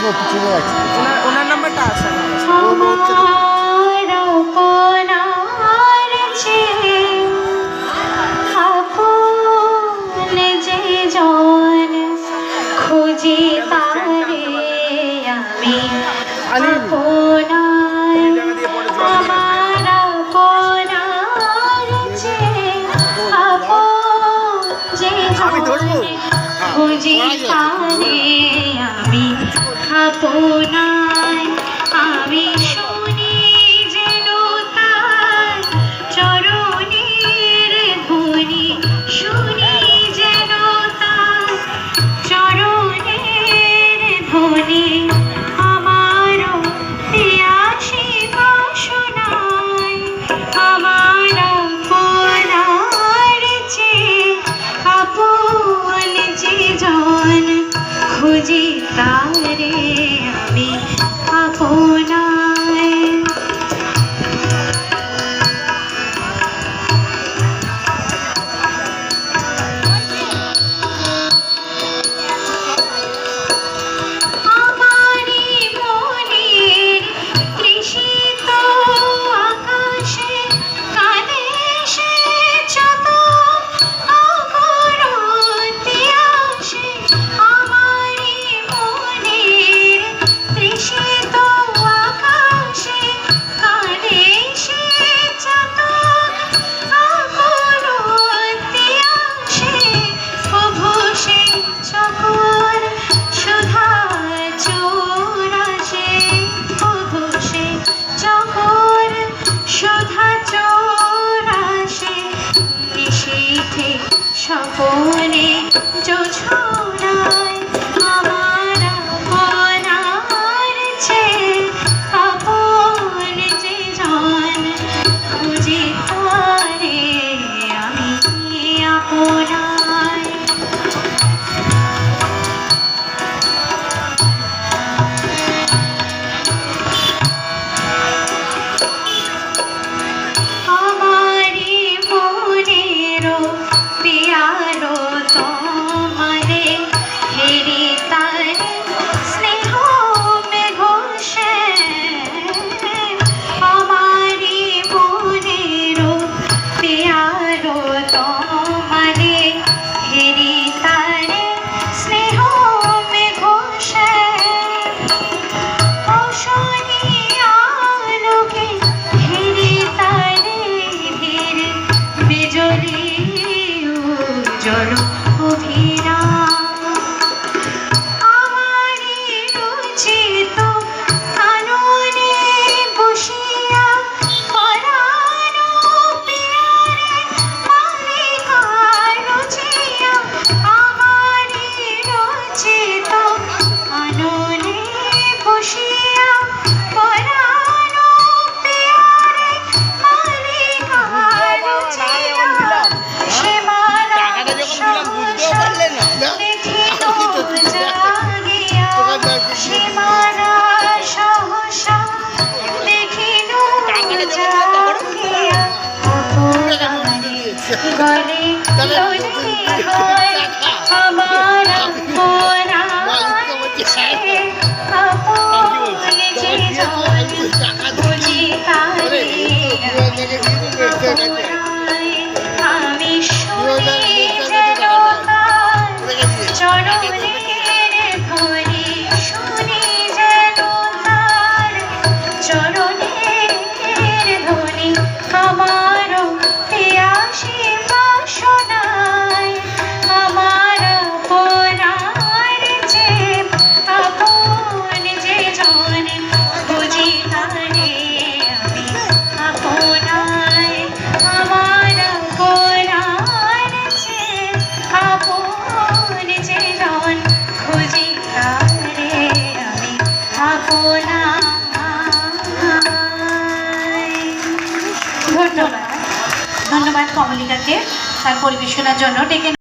পিছনে আছে, ওনার নাম্বারটা আছে না। খুঁজি তারে আমি আপনার আমার আপনার যে আপন যে খুঁজি তারে আমি আপনার আমি শুনি যেন তার চরণের ধ্বনি শুনি যেন তার চরণের ধ্বনি আমার পিয়াসী বাসনায় আমার আপনার যে আপন যে জন খুঁজি তারে আমি আপনার আমারি মনের তৃষিত আকাশে কাঁদে সে যত অগরতি আসে আমারি মনের তৃষিত আকাশে কাঁদে সে যত অগরতি আসে প্রভু সে চকর সুধা চোরাসে প্রভু সে চকর সুধা চোরাসে নিশীথে স্বপনে জোছনায় আমার আপনার যে আপন যে জন খুঁজি তারে আমি আপনার আমারি মনেরও পিয়ারো তোমারে হেরি তার স্নেহ মেঘোষে আমারি মনেরও পিয়ারো তোমারে হেরি তার স্নেহ মেঘোষে অশনি আলোকে ঘিরে তারে ধীর বিজলি উজ্জ্বল অভিরাম আমারি রচিত কাননে বসিয়া পরানো পিয়ারে মালিকা রচিয়া আমারি রচিত কাননে বসিয়া পরানো পিয়ারে মালিকা রচিয়া সে মালা দেখিল জাগিয়া সে মালা সহসা দেখিল জাগিয়া অপরারে গলে লইতে হয় আমার আপনার যে আপন যে জন খুঁজি তারে আমি শুনি যেন তার চরণের ধ্বনি শুনি যেন তার চরণের ধ্বনি আমার পিয়াসী বাসনায় আমার আপনার যে আপন যে জন খুঁজি তারে আমি আপনার আমার আপনার যে আপন যে জন খুঁজি তারে আমি আপনার ধন্যবাদ ধন্যবাদ কমলিকাকে তার পরিবেশনার জন্য ডেকে